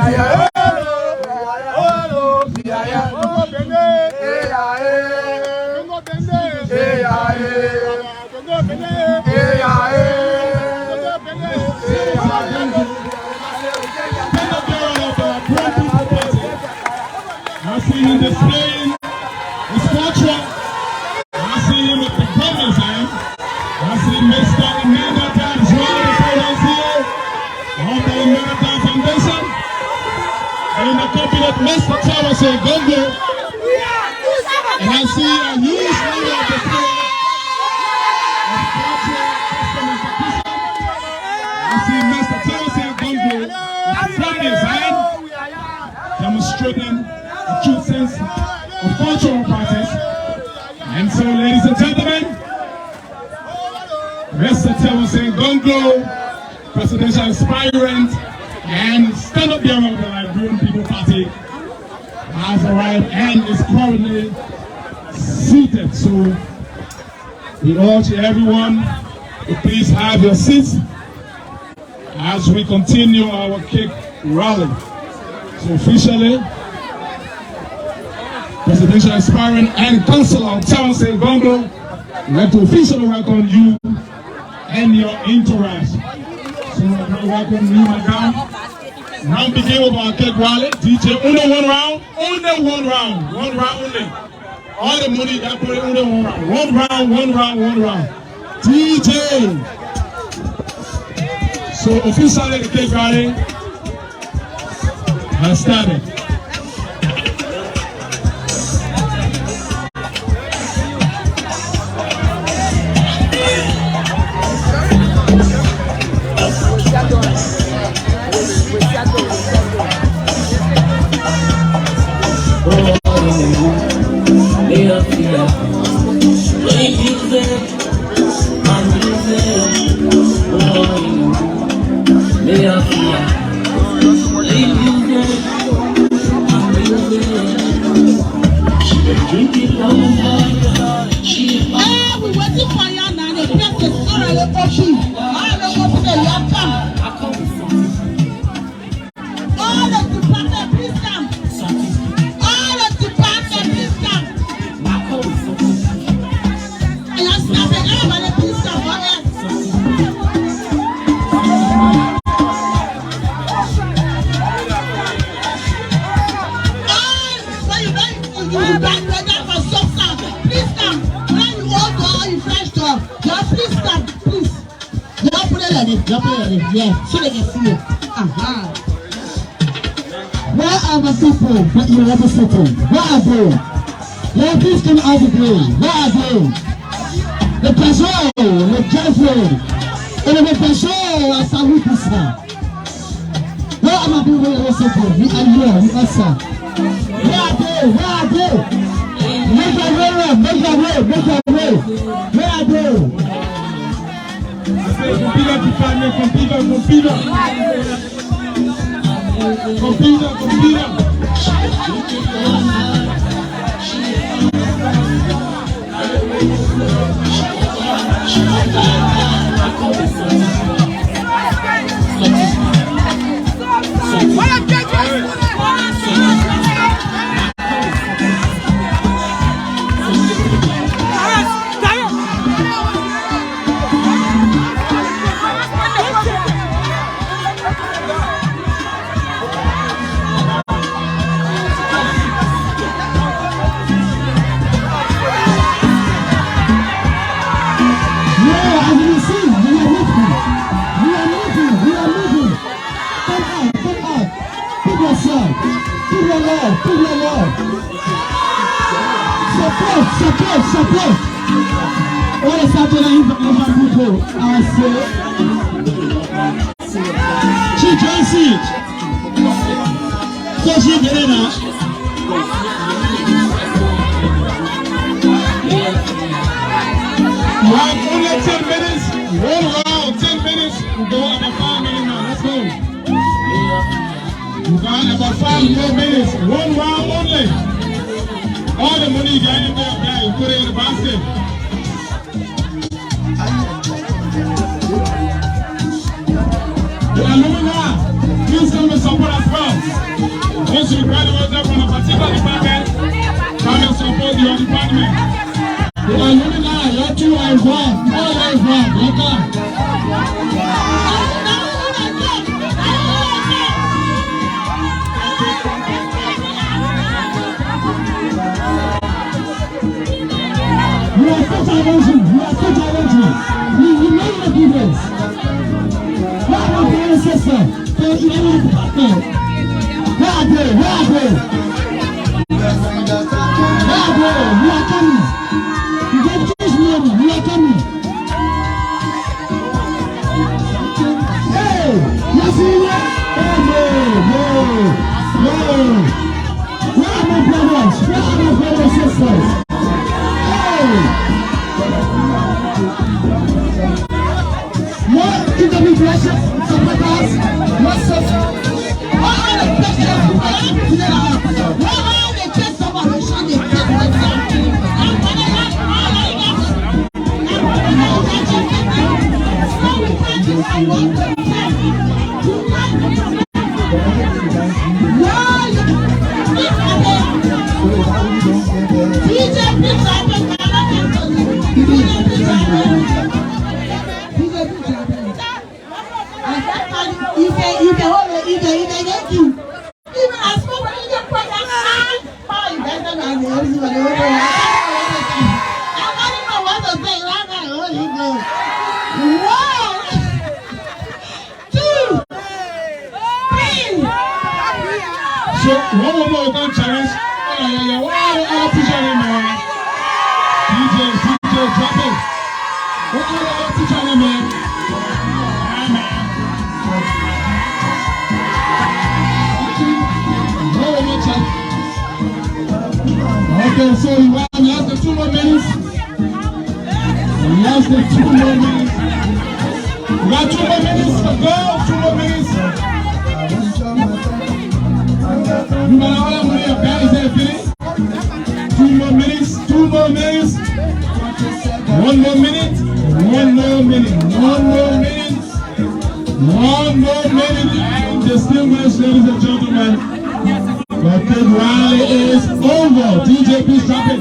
I see him displaying his culture. I see him with the gun in his hand. I see Mr. Emmanuel as well, the presence here of the American Foundation. In the cabinet, Mr. Tiawan Gongloe. And I see a huge number of display of culture, custom, and tradition. I see Mr. Tiawan Gongloe with the gun in his hand, demonstrating a true sense of cultural practice. And so, ladies and gentlemen, Mr. Tiawan Gongloe, presidential aspirant and stand-up bearer of the Liberian People Party, has arrived and is currently seated. So, we urge everyone to please have your seats as we continue our cake rally. So, officially, presidential aspirant and councillor Tiawan Gongloe, I'd like to officially welcome you and your entourage. So I welcome you, madam. Now begin with our cake rally. DJ, only one round, one round only. All the money that put it only one round, one round. DJ. So officially the cake rally has started. Yeah, so they can see it. Where are the people that you representing? Where are they? Yeah, please come out of the way. Where are they? The person, the girlfriend, and the person as a witness. Where are the people you representing? We are here, we are sir. Where are they? Where are they? Make your way, make your way, make your way. Where are they? Compida. Support. What is happening in people? I say, she can see it. So she get it now. You have only 10 minutes. One round, 10 minutes. We go about 5 minutes now. Let's go. We got about 5 more minutes. One round only. All the money you got in there, you put it in the basket. The alumni, please come and support as well. Once you graduate from a particular department, come and support your department. You are living now, you're too involved. All involved. Look up. You are so challenging. You are so challenging. You know the difference. Where are my sister? Where are you? Where are they? Where are they? Where are they? You are coming. You get this money. You are coming. Hey, you see that? Oh no, no, no. Where are my brothers? Where are my brothers and sisters? What is the impression of us? What's up? What are the questions? What are the questions of our nation? So, one more going challenge. What are the other teachers in there? DJ, drop it. What are the other teachers in there? One more challenge. Okay, so we have the 2 more minutes. We have the 2 more minutes. We got 2 more minutes to go. 2 more minutes. You want all that money up there? Is that finished? 2 more minutes. 2 more minutes. 1 more minute. 1 more minute. 1 more minute. 1 more minute. And distinguished ladies and gentlemen, the big rally is over. DJ, please drop it.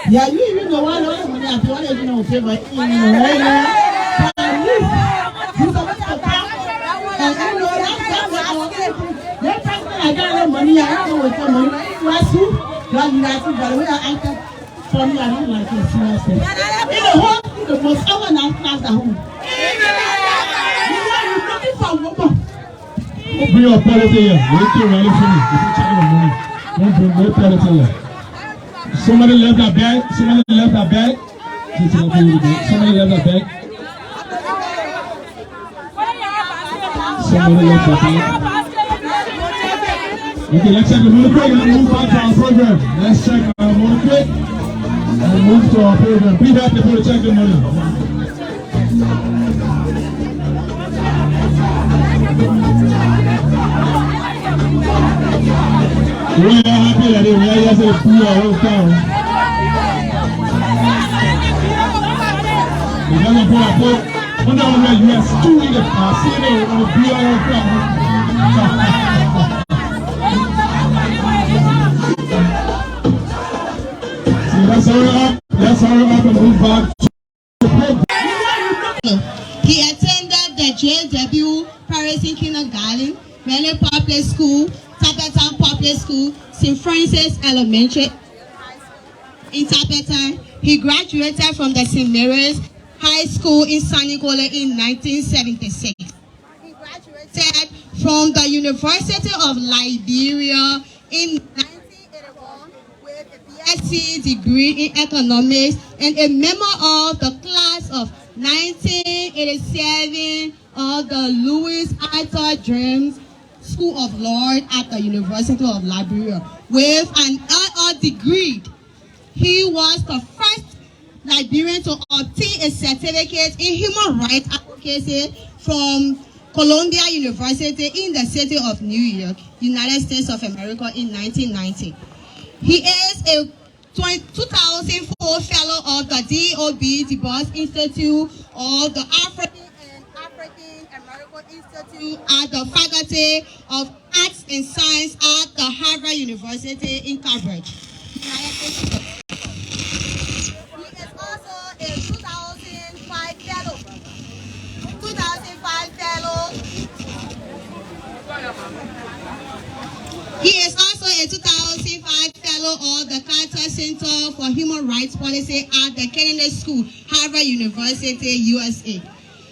Yeah, you even know what money I feel even know favor in right now. And you know that's I got no money. I don't know what money was. You but we are anchored for me. I don't like it seriously. In the whole the most overnight class at home. You are looking for woman. Bring your pallet here. Wait till ready for me. Don't bring no pallet here. Somebody left that bag. Somebody left that bag. Somebody left that bag. Somebody left that bag. Okay, let's check the money quick and move back to our program. Let's check our money quick and move to our program. Be happy before we check the money. We are happy that we are just a poor old town. We are going to put already, you are doing it. See you on the BRL See, let's hurry up. Let's hurry up and move back to the program. He attended the JW Paris Kindergarten, Many Public School, Tapeta Public School, St. Francis Elementary. In Tapeta, he graduated from the St. Mary's High School in Cllr in 1976. He graduated from the University of Liberia in 1981 with a BSc degree in economics and a member of the class of 1987 of the Louis Arthur James School of Law at the University of Liberia with an LL degree. He was the first Liberian to obtain a certificate in human rights advocacy from Columbia University in the city of New York, United States of America in 1990. He is a 2004 fellow of the DOB, the Boss Institute of the African and African American Institute at the Faculty of Arts and Science at the Harvard University in Cambridge, United States. He is also a 2005 fellow. He is also a 2005 fellow of the Cllr Center for Human Rights Policy at the Kennedy School, Harvard University, USA.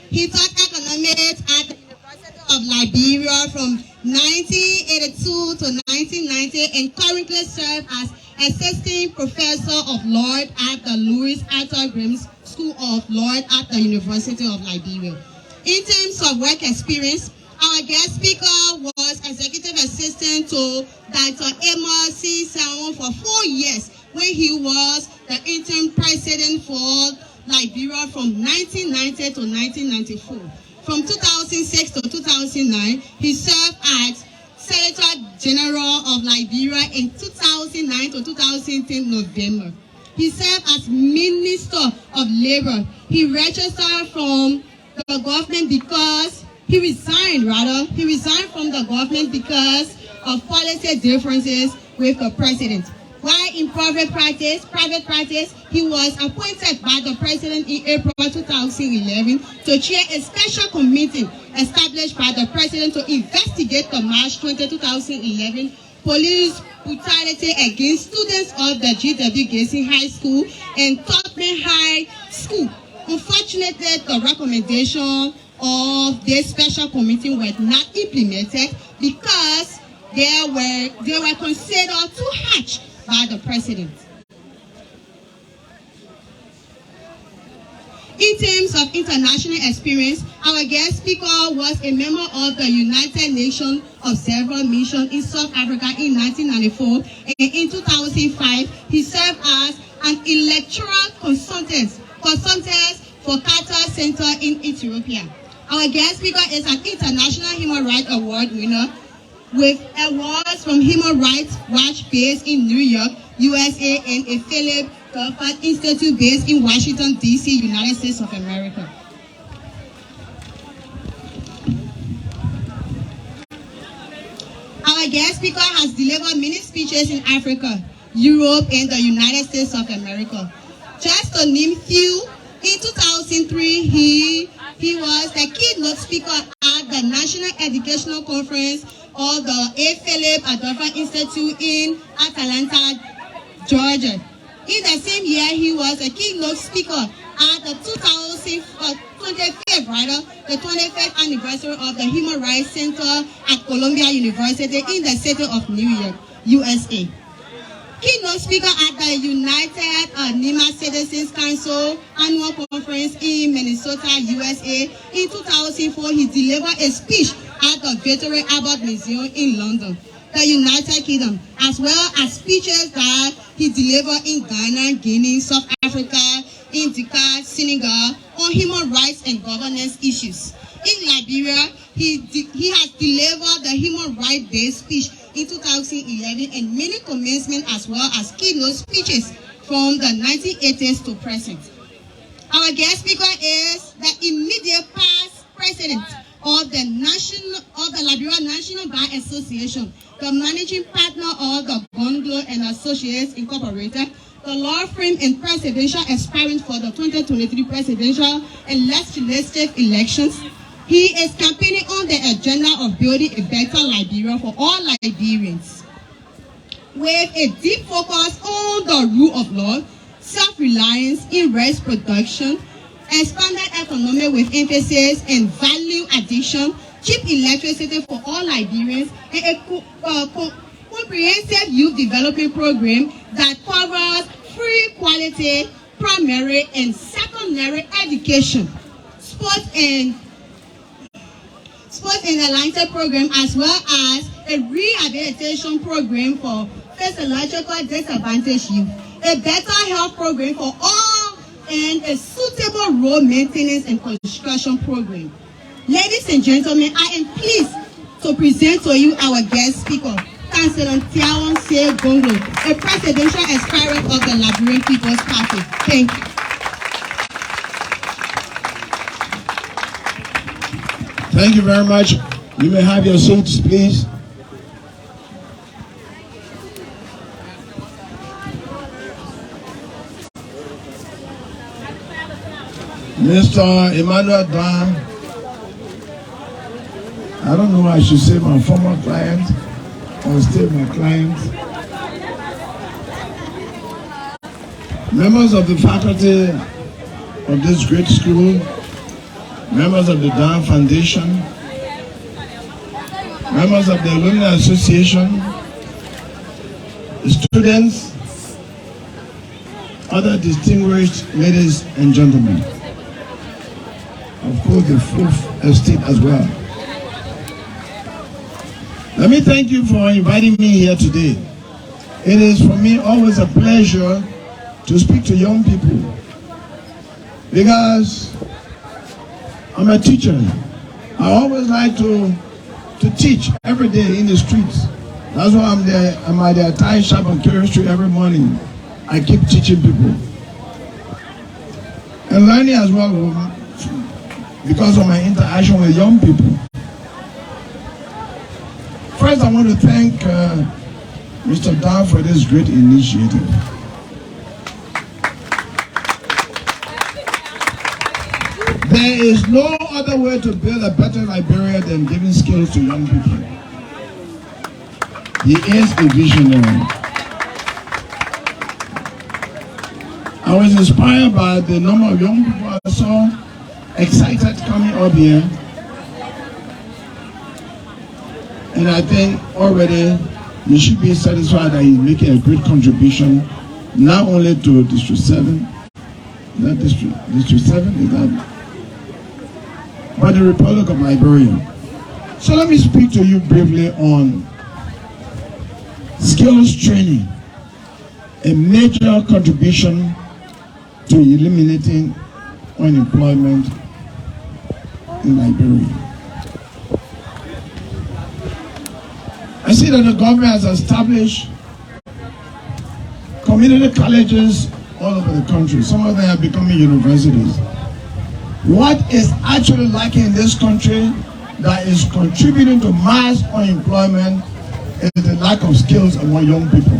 He taught economics at the University of Liberia from 1982 to 1990 and currently serves as assistant professor of law at the Louis Arthur James School of Law at the University of Liberia. In terms of work experience, our guest speaker was executive assistant to Dr. Amos C. Tiawan for 4 years when he was the interim president for Liberia from 1990 to 1994. From 2006 to 2009, he served as Secretary General of Liberia in 2009 to 2010 November. He served as Minister of Labor. He registered from the government because he resigned from the government because of policy differences with the president. While in private practice, he was appointed by the president in April 2011 to chair a special committee established by the president to investigate the March 20, 2011 police brutality against students of the GW Gacy High School and Topman High School. Unfortunately, the recommendation of this special committee were not implemented because they were considered too harsh by the president. In terms of international experience, our guest speaker was a member of the United Nations Observer Mission in South Africa in 1994, and in 2005, he served as an electoral consultant for Cllr Center in Ethiopia. Our guest speaker is an International Human Rights Award winner with awards from Human Rights Watch based in New York, USA, and a Philip Goffard Institute based in Washington, D.C., United States of America. Our guest speaker has delivered many speeches in Africa, Europe, and the United States of America. Just to name few, in 2003, he was the keynote speaker at the National Educational Conference of the A. Philip Goffard Institute in Atlanta, Georgia. In the same year, he was a keynote speaker at the 25th anniversary of the Human Rights Center at Columbia University in the city of New York, USA. Keynote speaker at the United NEMA Citizens Council Annual Conference in Minnesota, USA. In 2004, he delivered a speech at the Victoria Albert Museum in London, the United Kingdom, as well as speeches that he delivered in Ghana, Guinea, South Africa, Indica, Senegal on human rights and governance issues. In Liberia, he has delivered the human rights-based speech in 2011 and many commencements as well as keynote speeches from the 1980s to present. Our Our guest speaker is the immediate past president of the Liberia National Bar Association, the managing partner of the Gongloe and Associates Incorporated, the law firm and presidential aspirant for the 2023 presidential and legislative elections. He is campaigning on the agenda of building a better Liberia for all Liberians, with a deep focus on the rule of law, self-reliance in rice production, expanded economy with emphasis in value addition, cheap electricity for all Liberians, and a comprehensive youth development program that covers free quality primary and secondary education, sports and alliance program, as well as a rehabilitation program for physiologically disadvantaged youth, a better health program for all, and a suitable road maintenance and construction program. Ladies and gentlemen, I am pleased to present to you our guest speaker, Councillor Tiawan Saye Gongloe, a presidential aspirant of the Liberian People's Party. Thank you. Thank you very much. You may have your seats, please. Mr. Emmanuel Dan, I don't know, I should say my former client or still my client. Members of the faculty of this great school, members of the Dan Foundation, members of the Alumni Association, students, other distinguished ladies and gentlemen, of course the fourth estate as well. Let me thank you for inviting me here today. It is for me always a pleasure to speak to young people because I'm a teacher. I always like to teach every day in the streets. That's why I'm there. I'm at the Thai shop on Cllr Street every morning. I keep teaching people and learning as well because of my interaction with young people. First, I want to thank Mr. Dan for this great initiative. There is no other way to build a better Liberia than giving skills to young people. He is a visionary. I was inspired by the number of young people I saw excited coming up here. And I think already you should be satisfied that he's making a great contribution, not only to District 7, not District 7, is that, but the Republic of Liberia. So let me speak to you briefly on skills training, a major contribution to eliminating unemployment in Liberia. I see that the government has established community colleges all over the country. Some of them are becoming universities. What is actually lacking in this country that is contributing to mass unemployment is the lack of skills among young people.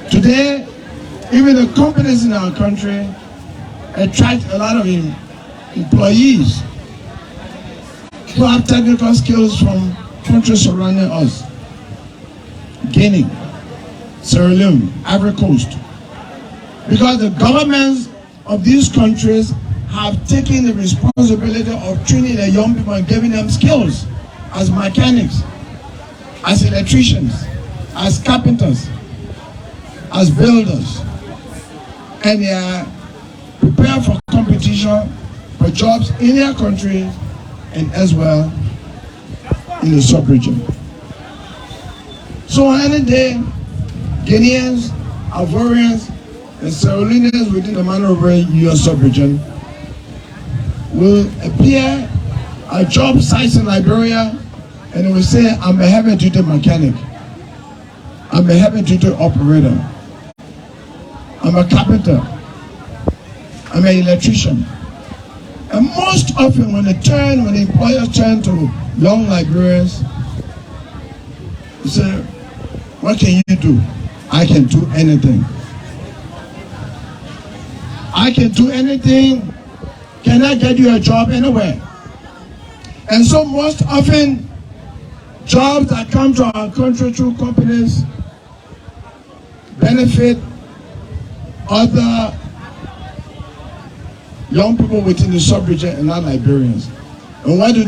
Today, even the companies in our country attract a lot of employees who have technical skills from countries surrounding us. Guinea, Sierra Leone, Ivory Coast. Because the governments of these countries have taken the responsibility of training the young people and giving them skills as mechanics, as electricians, as carpenters, as builders. And they are prepared for competition, for jobs in their country and as well in the sub-region. So on any day, Guineans, Ivorians, and Sierra Leoneans within the Maneuver U.S. sub-region will appear at job sites in Liberia and they will say, I'm a heavy-duty mechanic, I'm a heavy-duty operator, I'm a carpenter, I'm an electrician. And most often when the employers turn to young Liberians, they say, what can you do? I can do anything. I can do anything. Can I get you a job anywhere? And so most often, jobs that come to our country through companies benefit other young people within the sub-region and not Liberians. And what do?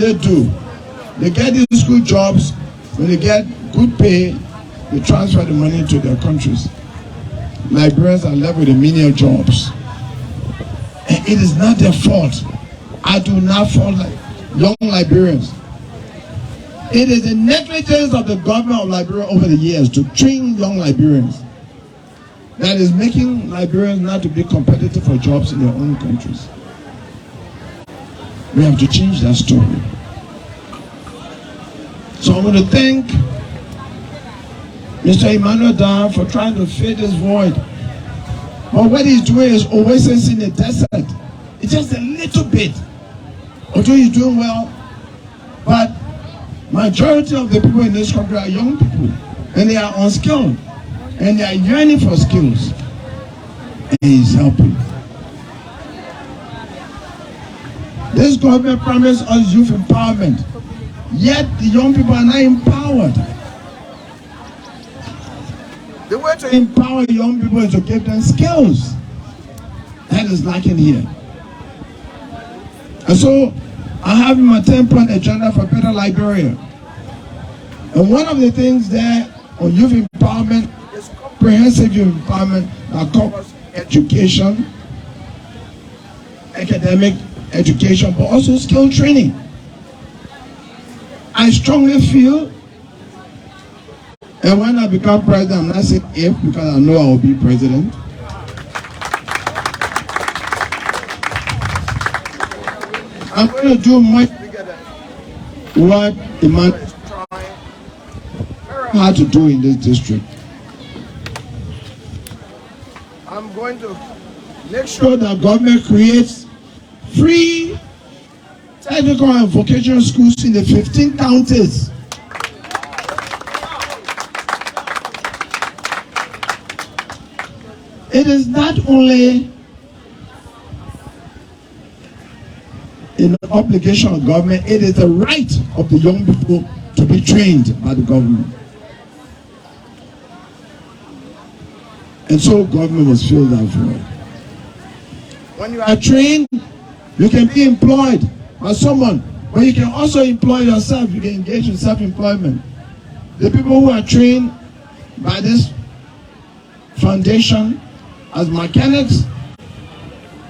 They get these good jobs. When they get good pay, they transfer the money to their countries. Liberians are left with the menial jobs. And it is not their fault. I do not fault young Liberians. It is the negligence of the government of Liberia over the years to train young Liberians that is making Liberians not to be competitive for jobs in their own countries. We have to change that story. So I want to thank Mr. Emmanuel Dan for trying to fill this void. But what he's doing is oasis in the desert. It's just a little bit. Although he's doing well, but majority of the people in this country are young people, and they are unskilled, and they are yearning for skills, and he's helping. This government promised us youth empowerment, yet the young people are not empowered. The way to empower young people is to give them skills. That is lacking here. And so I have in my 10-point agenda for better Liberia. And one of the things there on youth empowerment is comprehensive youth empowerment that covers education, academic education, but also skill training. I strongly feel, and when I become president, I'm not saying if, because I know I will be president. I'm going to do much bigger than what the man is trying very hard to do in this district. I'm going to make sure that government creates free technical and vocational schools in the 15 counties. It is not only an obligation of government, it is the right of the young people to be trained by the government. And so government must fill that void. When you are trained, you can be employed by someone, but you can also employ yourself. You can engage in self-employment. The people who are trained by this foundation as mechanics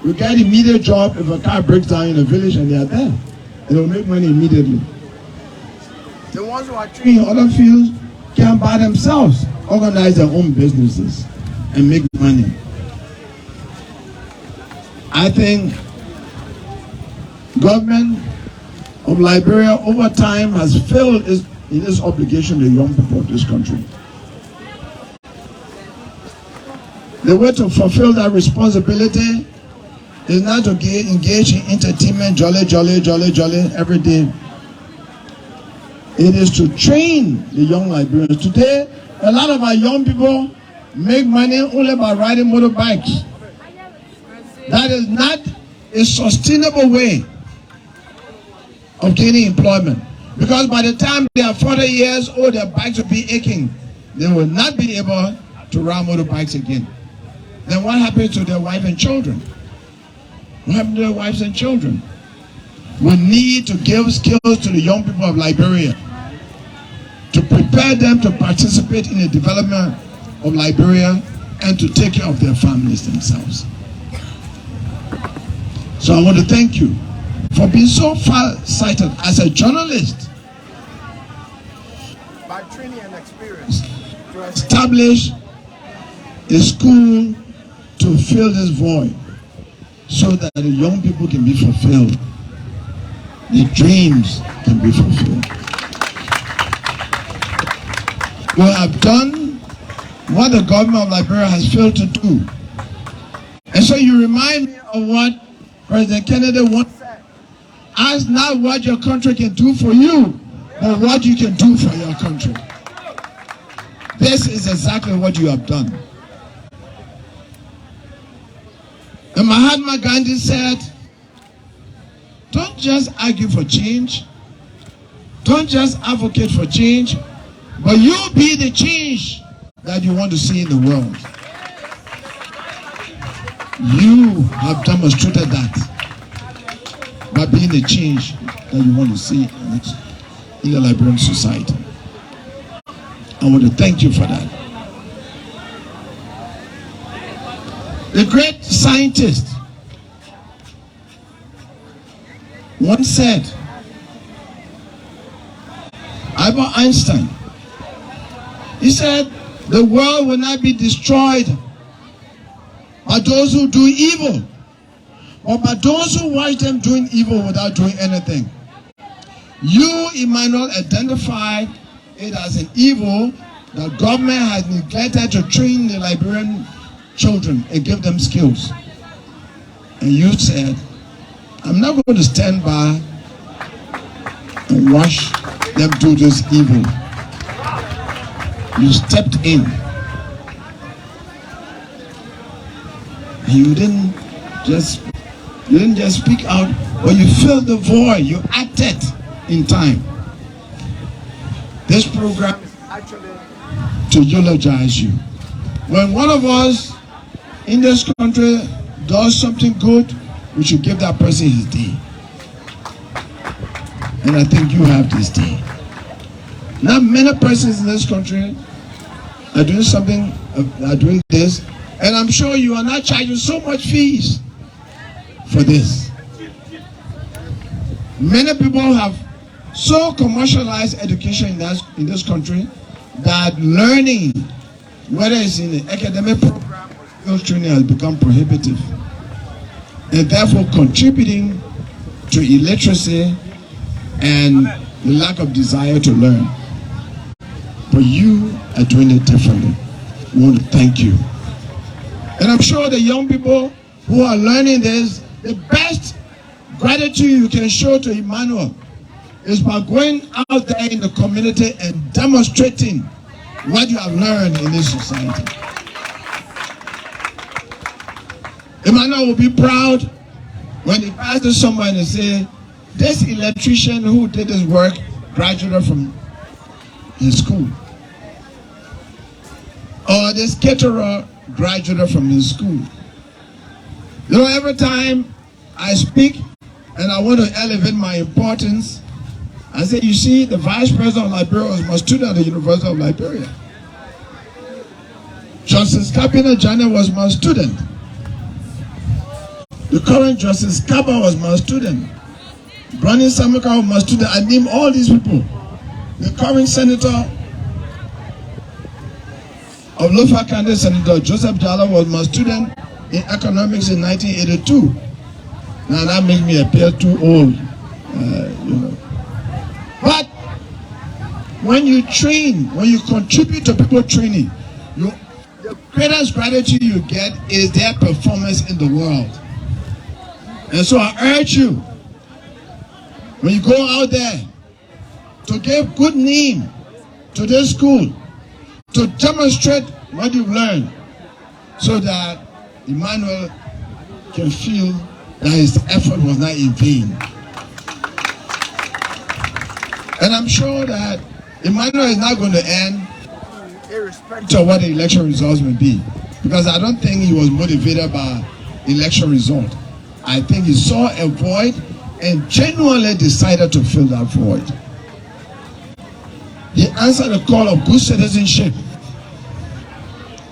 will get immediate job if a car breaks down in a village and they are there. They will make money immediately. The ones who are trained in other fields can by themselves organize their own businesses and make money. I think government of Liberia over time has failed in its obligation to the young people of this country. The way to fulfill that responsibility is not to engage in entertainment, jolly every day. It is to train the young Liberians. Today, a lot of our young people make money only by riding motorbikes. That is not a sustainable way of gaining employment. Because by the time they are 40 years old, their bikes will be aching. They will not be able to ride motorbikes again. Then what happens to their wife and children? What happened to their wives and children? We need to give skills to the young people of Liberia to prepare them to participate in the development of Liberia and to take care of their families themselves. So I want to thank you for being so far-sighted as a journalist by training and experience to establish a school to fill this void so that the young people can be fulfilled, the dreams can be fulfilled. We have done what the government of Liberia has failed to do. And so you remind me of of what President Kennedy once said. Ask not what your country can do for you, but what you can do for your country. This is exactly what you have done. And Mahatma Gandhi said, don't just argue for change, don't just advocate for change, but you be the change that you want to see in the world. You have demonstrated that by being the change that you want to see in the Liberian society. I want to thank you for that. The great scientist once said, Albert Einstein, he said, the world will not be destroyed by those who do evil, or by those who watch them doing evil without doing anything. You, Emmanuel, identified it as an evil that government has neglected to train the Liberian children and give them skills. And you said, I'm not going to stand by and watch them do this evil. You stepped in. You didn't just speak out, but you filled the void. You acted in time. This program is actually to eulogize you. When one of us in this country does something good, we should give that person his day. And I think you have this day. Not many persons in this country are doing something, are doing this, and I'm sure you are not charging so much fees for this. Many people have so commercialized education in this country that learning, whether it's in the academic program or skills training, has become prohibitive, and therefore contributing to illiteracy and the lack of desire to learn. But you are doing it differently. We want to thank you. And I'm sure the young people who are learning this, the best gratitude you can show to Emmanuel is by going out there in the community and demonstrating what you have learned in this society. Emmanuel will be proud when he passes someone and say, this electrician who did this work graduated from his school. Or this caterer graduated from his school. You know, every time I speak and I want to elevate my importance, I say, you see, the Vice President of Liberia was my student at the University of Liberia. Justice Kabina Jana was my student. The current Justice Kaba was my student. Brani Samika was my student. I name all these people. The current Senator of Lofa County, Senator Joseph Jala, was my student in economics in 1982. Now that makes me appear too old, you know. But when you train, when you contribute to people training, the greatest gratitude you get is their performance in the world. And so I urge you, when you go out there, to give good name to this school, to demonstrate what you've learned, so that Emmanuel can feel that his effort was not in vain. And I'm sure that Emmanuel is not going to end irrespective of what the election results may be, because I don't think he was motivated by election result. I think he saw a void and genuinely decided to fill that void. He answered the call of good citizenship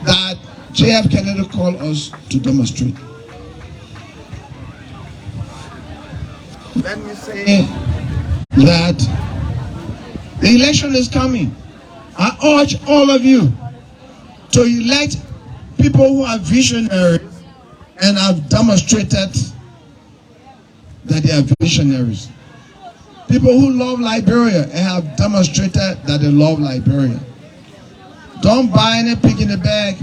that J.F. Kennedy called us to demonstrate. Let me say that the election is coming. I urge all of you to elect people who are visionaries and have demonstrated that they are visionaries. People who love Liberia and have demonstrated that they love Liberia. Don't buy any pig in the bag.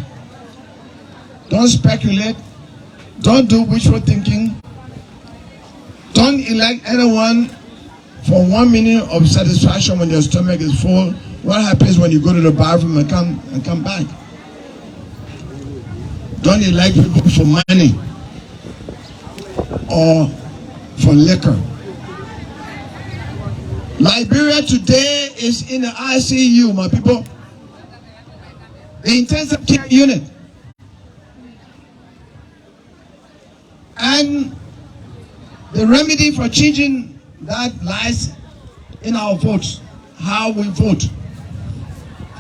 Don't speculate. Don't do wishful thinking. Don't elect anyone for 1 minute of satisfaction when your stomach is full. What happens when you go to the bathroom and come back? Don't elect people for money or for liquor. Liberia today is in the ICU, my people. The intensive care unit. And the remedy for changing that lies in our votes, how we vote.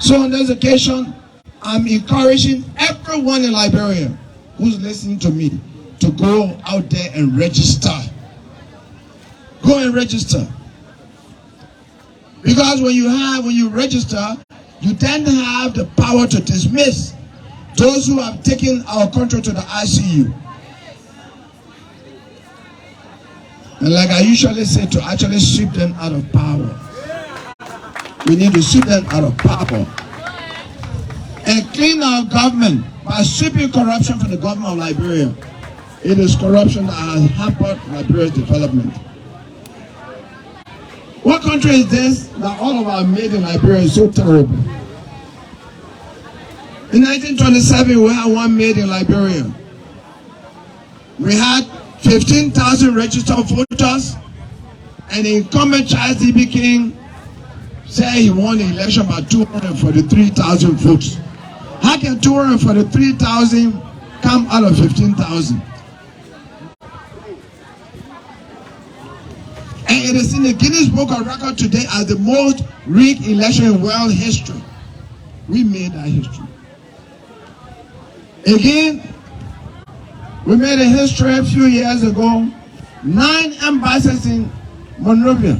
So on this occasion, I'm encouraging everyone in Liberia who's listening to me to go out there and register. Go and register. Because when you register, you then have the power to dismiss those who have taken our country to the ICU. And like I usually say, to actually sweep them out of power. We need to sweep them out of power. And clean our government by sweeping corruption from the government of Liberia. It is corruption that has hampered Liberia's development. What country is this that all of our made in Liberia is so terrible? In 1927, we had one made in Liberia. We had 15,000 registered voters, and the incumbent Charles D.B. King said he won the election by 243,000 votes. How can 243,000 come out of 15,000? And it is in the Guinness Book of Records today as the most rigged election in world history. We made that history. Again, we made a history a few years ago. 9 ambassadors in Monrovia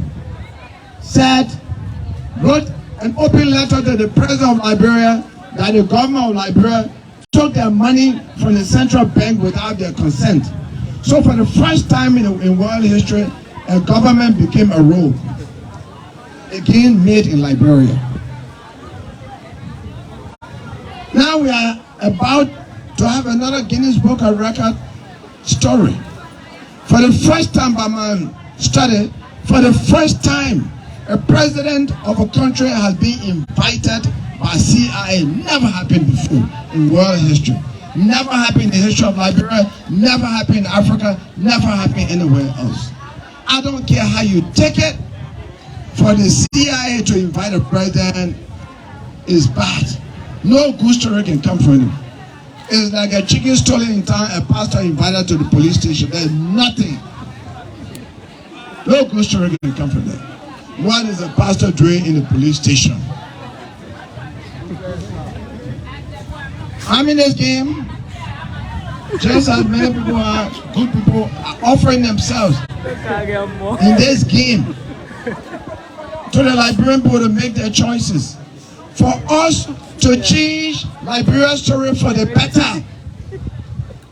wrote an open letter to the president of Liberia that the government of Liberia took their money from the central bank without their consent. So for the first time in world history, a government became a rogue. Again, made in Liberia. Now we are about to have another Guinness Book of Records story. For the first time by my study, for the first time, a president of a country has been invited by CIA. Never happened before in world history. Never happened in the history of Liberia. Never happened in Africa. Never happened anywhere else. I don't care how you take it. For the CIA to invite a president is bad. No good story can come from it. It's like a chicken stolen in town, a pastor invited to the police station. There's nothing. No good story can come from that. What is a pastor doing in the police station? I'm in this game. Just as many people are, good people are offering themselves in this game to the Liberian people to make their choices. For us to change Liberia's story for the better.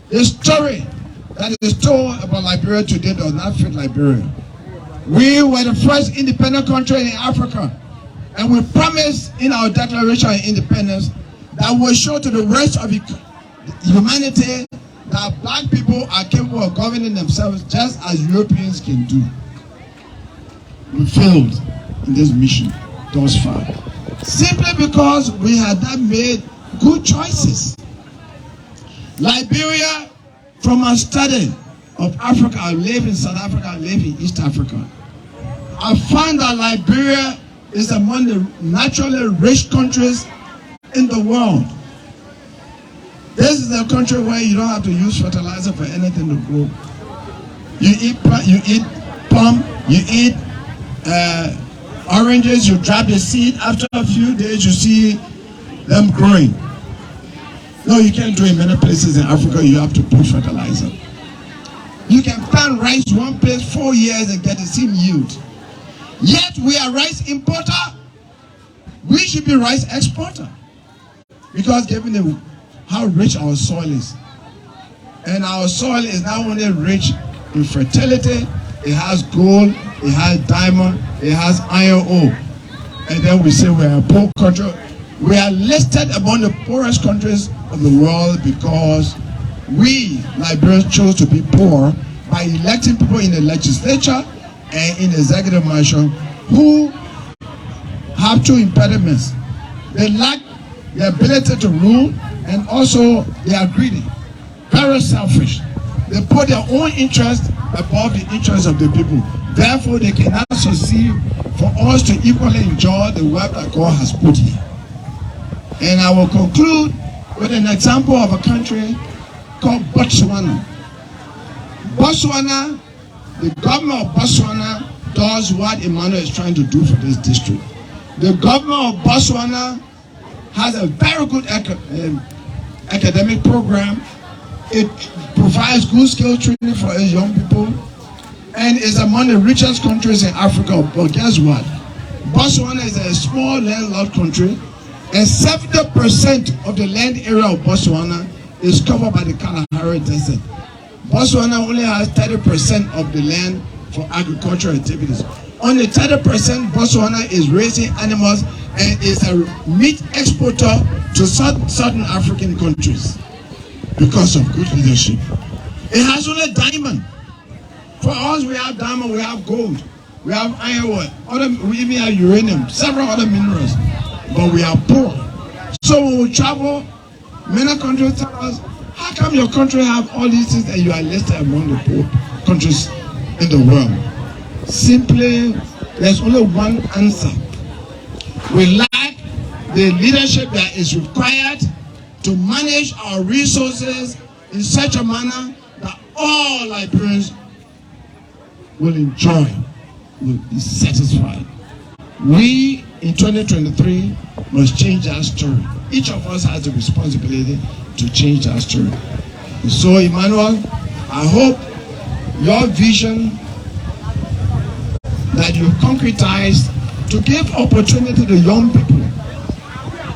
The story that is told about Liberia today does not fit Liberia. We were the first independent country in Africa, and we promised in our Declaration of Independence that we'll show to the rest of humanity that black people are capable of governing themselves just as Europeans can do. We failed in this mission thus far, simply because we had not made good choices. Liberia, from our study of Africa, I live in South Africa, I live in East Africa, I found that Liberia is among the naturally rich countries in the world. This is a country where you don't have to use fertilizer for anything to grow. You eat plum, you eat oranges, you drop the seed. After a few days, you see them growing. No, you can't do it in many places in Africa. You have to put fertilizer. You can plant rice one place 4 years and get the same yield. Yet we are rice importer. We should be rice exporter. Because given how rich our soil is. And our soil is not only rich in fertility, it has gold, it has diamond, it has iron ore. And then we say we're a poor country. We are listed among the poorest countries of the world because we Liberians chose to be poor by electing people in the legislature and in the executive mansion who have two impediments. They lack the ability to rule, and also they are greedy, very selfish. They put their own interest above the interest of the people. Therefore, they cannot succeed for us to equally enjoy the wealth that God has put here. And I will conclude with an example of a country called Botswana. Botswana, the government of Botswana does what Emmanuel is trying to do for this district. The government of Botswana has a very good academic program. It provides good skill training for its young people and is among the richest countries in Africa. But guess what? Botswana is a small landlocked country, and 70% of the land area of Botswana is covered by the Cllr Desert. Botswana only has 30% of the land for agricultural activities. Only 30% Botswana is raising animals and is a meat exporter to certain African countries because of good leadership. It has only diamond. For us, we have diamond, we have gold, we have iron ore, we even have uranium, several other minerals, but we are poor. So when we travel, many countries tell us, how come your country have all these things and you are listed among the poor countries in the world? Simply, there's only one answer. We lack the leadership that is required to manage our resources in such a manner that all Liberians will enjoy, will be satisfied. We, in 2023, must change our story. Each of us has the responsibility to change our story. And so, Emmanuel, I hope your vision that you concretize to give opportunity to young people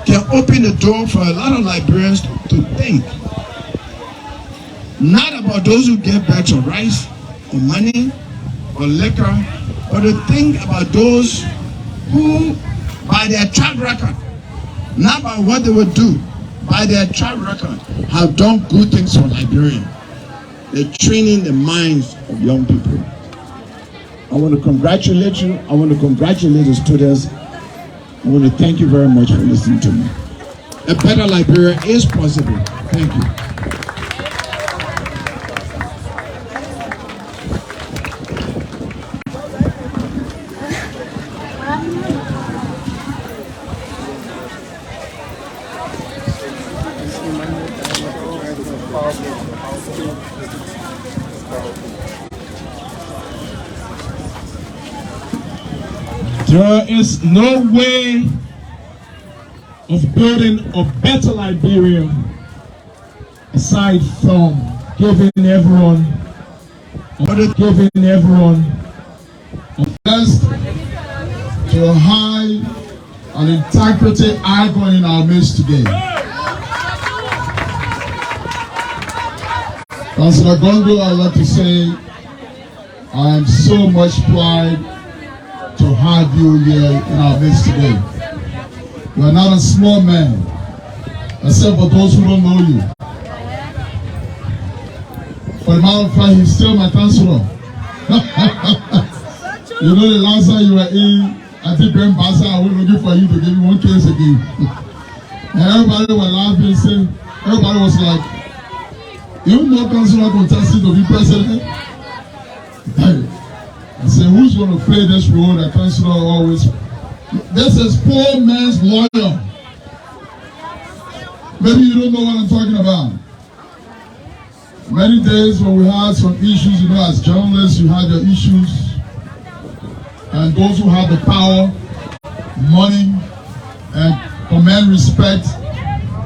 can open the door for a lot of Liberians to think not about those who give back to rice or money or liquor, but to think about those who, by their track record, not by what they would do, by their track record, have done good things for Liberia. They're training the minds of young people. I want to congratulate you. I want to congratulate the students. I want to thank you very much for listening to me. A better Liberia is possible. Thank you. There is no way of building a better Liberia aside from giving everyone Blessed to a high and integrity icon in our midst today. Councillor Gongloe, I'd like to say I am so much pride to have you here in our midst today. You are not a small man, except for those who don't know you. For the matter of fact, he's still my councillor. You know, the last time you were in, I think Ben Bassa, I was looking for you to give me one case again. And everybody was laughing, saying, everybody was like, you know, councillor contesting to be president? I said, who's going to play this role that councillor always? This is poor man's lawyer. Maybe you don't know what I'm talking about. Many days when we had some issues, you know, as journalists, you had your issues. And those who have the power, money, and command respect,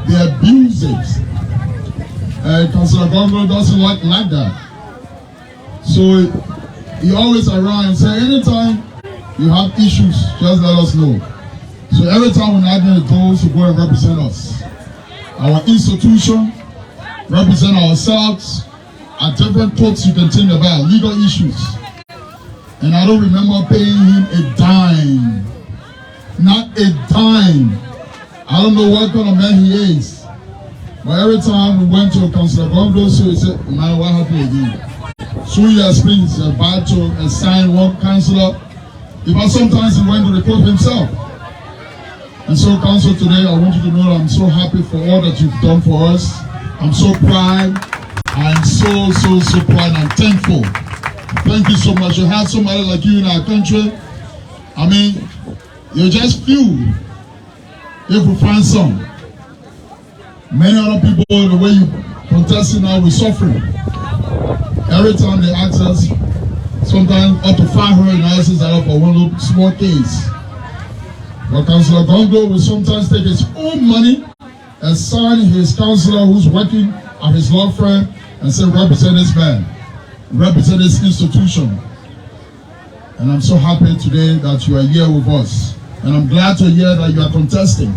they abuse it. And Councillor Gongloe doesn't like that. So he always around and say, anytime you have issues, just let us know. So every time we're not going to go and represent us. Our institution, represent ourselves at different talks you can think about, legal issues. And I don't remember paying him a dime. Not a dime. I don't know what kind of man he is. But every time we went to Councillor Gongloe, so he said, man, what happened again? So he has been about to assign one councillor. Even sometimes he went to report himself. And so, Council, today I want you to know that I'm so happy for all that you've done for us. I'm so proud. I'm so proud and thankful. Thank you so much. You have somebody like you in our country. I mean, you're just few. If we find some. Many other people, the way you contesting now, we're suffering. Every time they ask us, sometimes up to 500 houses are up for one little small case. But Councillor Gongloe will sometimes take his own money and sign his councillor who's working at his law firm and say, represent this man, represent this institution. And I'm so happy today that you are here with us. And I'm glad to hear that you are contesting.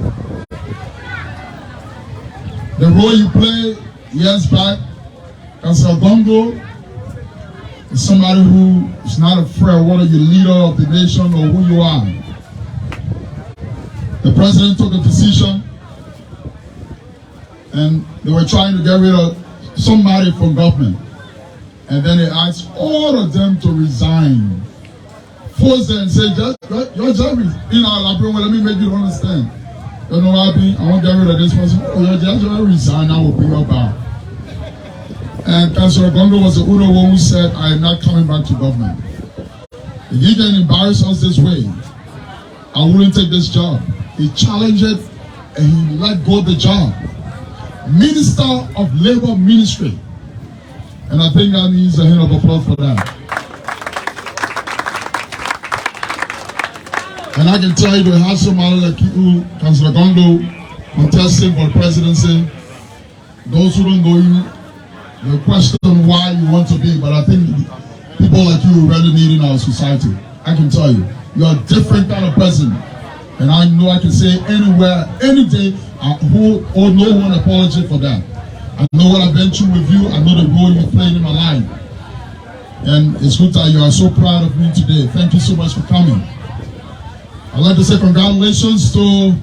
The role you played years back, Councillor Gongloe, is somebody who is not afraid whether you're leader of the nation or who you are. The president took a decision and they were trying to get rid of somebody from government. And then they asked all of them to resign. Force them and say, your job is in our library, let me make you understand. You know what I mean? I want to get rid of this person. Oh, your job resign, I will bring you back. And Councillor Gongloe was the only one who said, I am not coming back to government. If you can embarrass us this way, I wouldn't take this job. He challenged it and he let go of the job. Minister of Labor Ministry. And I think that needs a hand of applause for that. And I can tell you to have somebody like you, Councillor Gongloe, contesting for the presidency. Those who don't know you, they question why you want to be, but I think people like you really need in our society. I can tell you, you're a different kind of president. And I know I can say anywhere, any day, who owe no one apology for that. I know what I've been through with you. I know the role you played in my life. And it's good that you are so proud of me today. Thank you so much for coming. I'd like to say congratulations to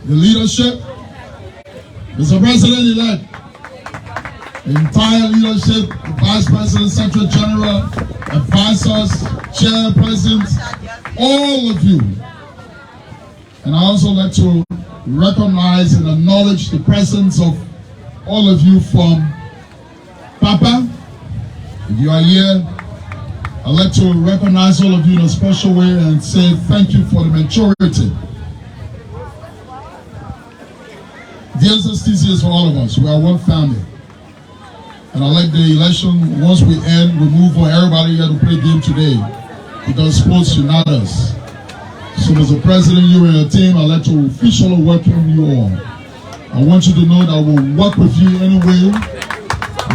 the leadership, Mr. President-elect, the entire leadership, the Vice President, Secretary General, advisors, chairpersons, all of you. And I also like to recognize and acknowledge the presence of all of you from Papa. If you are here, I'd like to recognize all of you in a special way and say thank you for the maturity. The SSTC is for all of us. We are one family. And I like the election. Once we end, we move on everybody here to play game today. Because sports unite us. So as a president, you and your team, I'd like to officially welcome you all. I want you to know that we'll work with you anyway.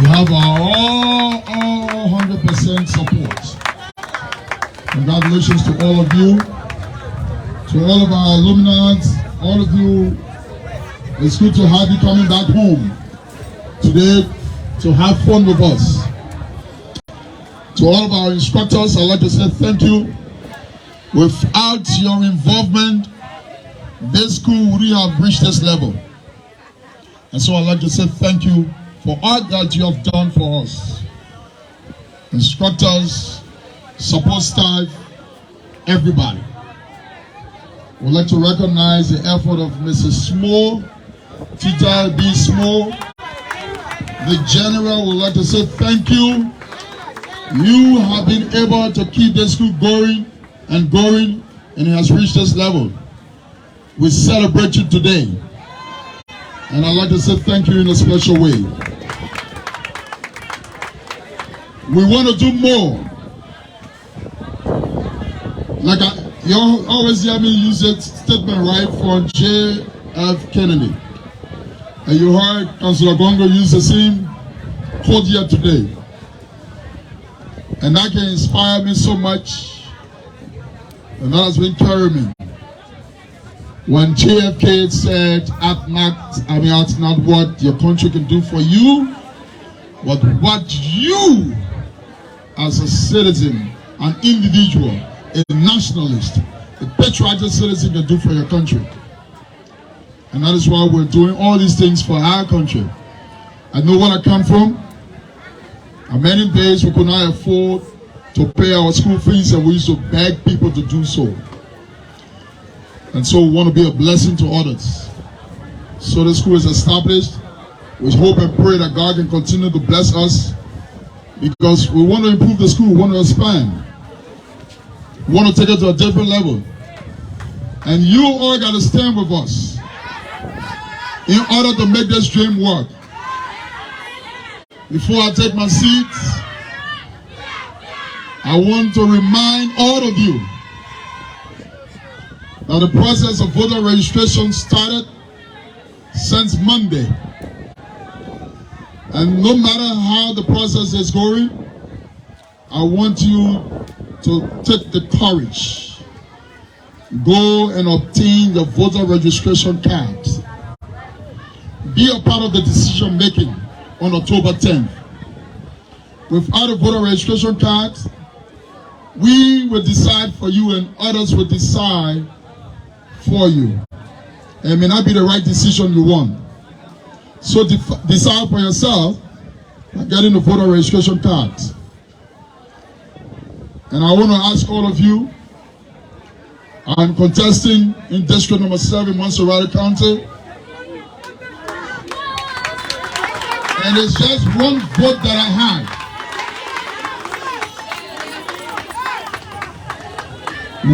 We have our all 100% support. Congratulations to all of you. To all of our alumni, all of you, it's good to have you coming back home today to have fun with us. To all of our instructors, I'd like to say thank you. Without your involvement, this school wouldn't have reached this level. And so I'd like to say thank you for all that you have done for us. Instructors, support staff, everybody. We'd like to recognize the effort of Mrs. Small, Tita B. Small. The General would like to say thank you. You have been able to keep the school going, and it has reached this level. We celebrate you today. And I'd like to say thank you in a special way. We want to do more. Like you always hear me use that statement, right, for J.F. Kennedy. And you heard Councillor Gongloe use the same quote here today. And that can inspire me so much. And that has been carrying me. When JFK said, ask not what your country can do for you, but what you, as a citizen, an individual, a nationalist, a patriotic citizen can do for your country. And that is why we're doing all these things for our country. I know where I come from. And many days we could not afford to pay our school fees, and we used to beg people to do so. And so we want to be a blessing to others. So the school is established. We hope and pray that God can continue to bless us, because we want to improve the school, we want to expand. We want to take it to a different level. And you all got to stand with us in order to make this dream work. Before I take my seat, I want to remind all of you that the process of voter registration started since Monday. And no matter how the process is going, I want you to take the courage. Go and obtain the voter registration card. Be a part of the decision making on October 10th. Without a voter registration card, we will decide for you and others will decide for you. It may not be the right decision you want. So decide for yourself by getting the voter registration card. And I want to ask all of you, I'm contesting in District Number 7, Monserrate County. And it's just one vote that I have.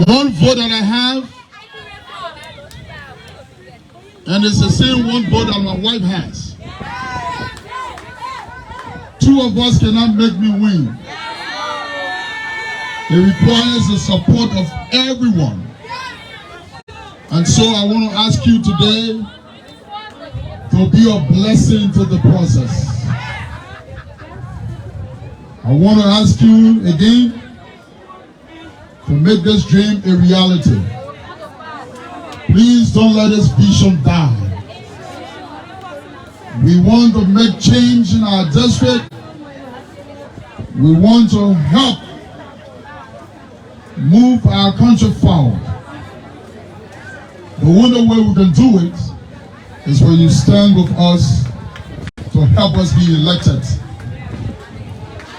One vote that I have, and it's the same one vote that my wife has. Two of us cannot make me win. It requires the support of everyone. And so I want to ask you today to be a blessing to the process. I want to ask you again to make this dream a reality. Please don't let this vision die. We want to make change in our district. We want to help move our country forward. The only way we can do it is when you stand with us to help us be elected.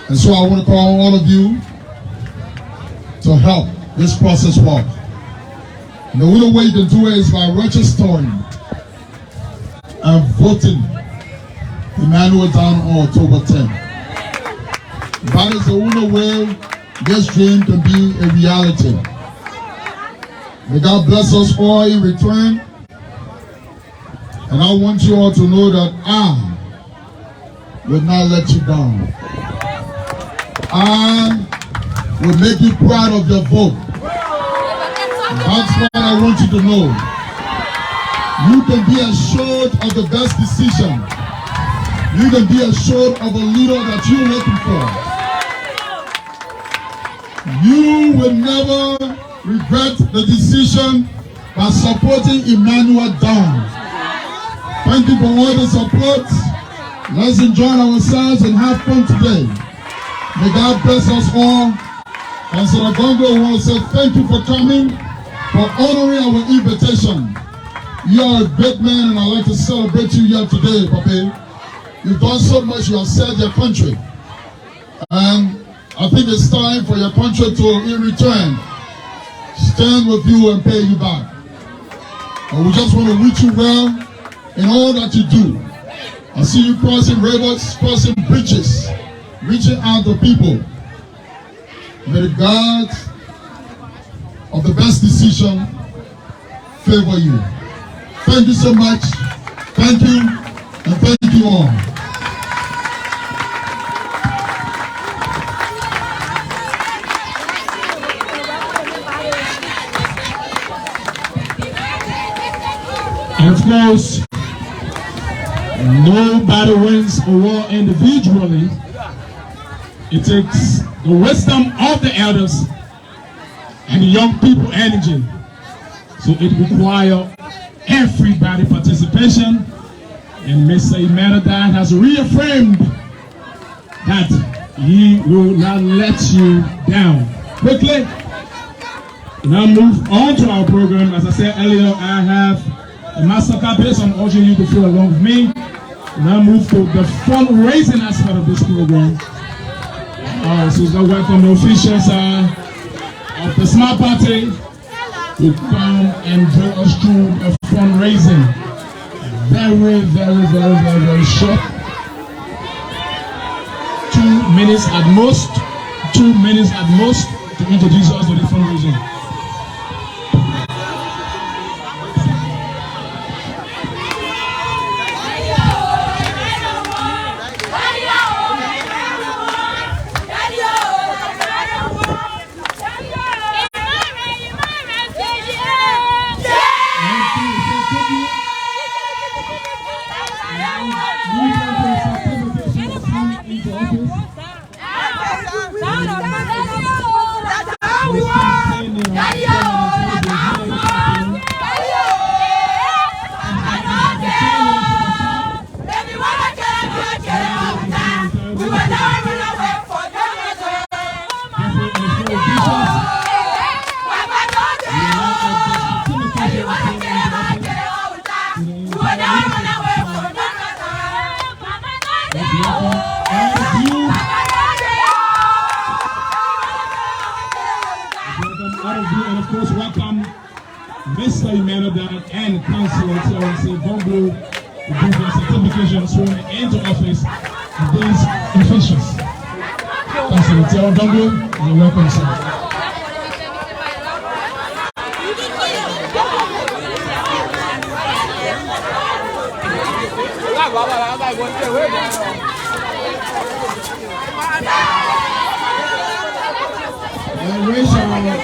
And so I want to call all of you to help this process work. And the only way you can do it is by registering and voting Emmanuel down on October 10th. That is the only way this dream can be a reality. May God bless us all in return. And I want you all to know that I will not let you down. I will make you proud of your vote. That's what I want you to know. You can be assured of the best decision. You can be assured of a leader that you're looking for. You will never regret the decision by supporting Emmanuel down. Thank you for all the support. Let's enjoy ourselves and have fun today. May God bless us all. And so the Gongloe want to say thank you for coming, for honoring our invitation. You are a great man, and I'd like to celebrate you here today, Papa. You've done so much, you have served your country. And I think it's time for your country to, in return, stand with you and pay you back. And we just want to wish you well in all that you do. I see you crossing rivers, crossing bridges, reaching out to people. May the God of the best decision favor you. Thank you so much. Thank you, and thank you all. And of course, nobody wins a war individually. It takes the wisdom of the elders and the young people energy. So it requires everybody participation. And Mr. Emmanuel has reaffirmed that he will not let you down. Quickly, now move on to our program. As I said earlier, I have the mastercard based on urging you to follow along with me. Now move to the fundraising aspect of this program. So let's welcome the officials of the Smart Party to come and bring us through a fundraising. Very short. 2 minutes at most. 2 minutes at most to introduce us to the fundraising. And of course, welcome Mr. Emmanuel and Councillor Tiawan Gongloe to give their certification sworn into office of these officials. Councillor Tiawan Gongloe, you're welcome, sir. Raise your right hand.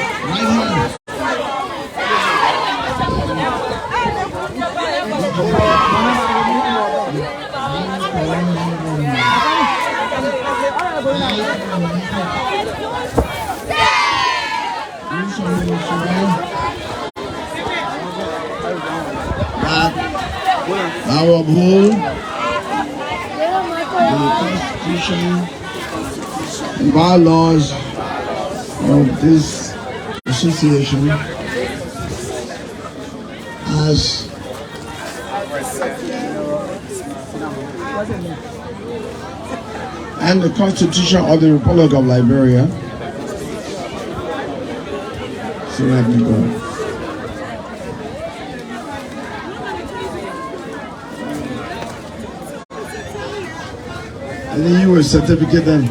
That I will uphold the Constitution and bylaws of this association as and the Constitution of the Republic of Liberia. So let me go. And then you will certificate them.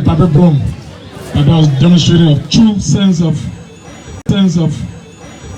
Papa Broom, that was demonstrating a true sense of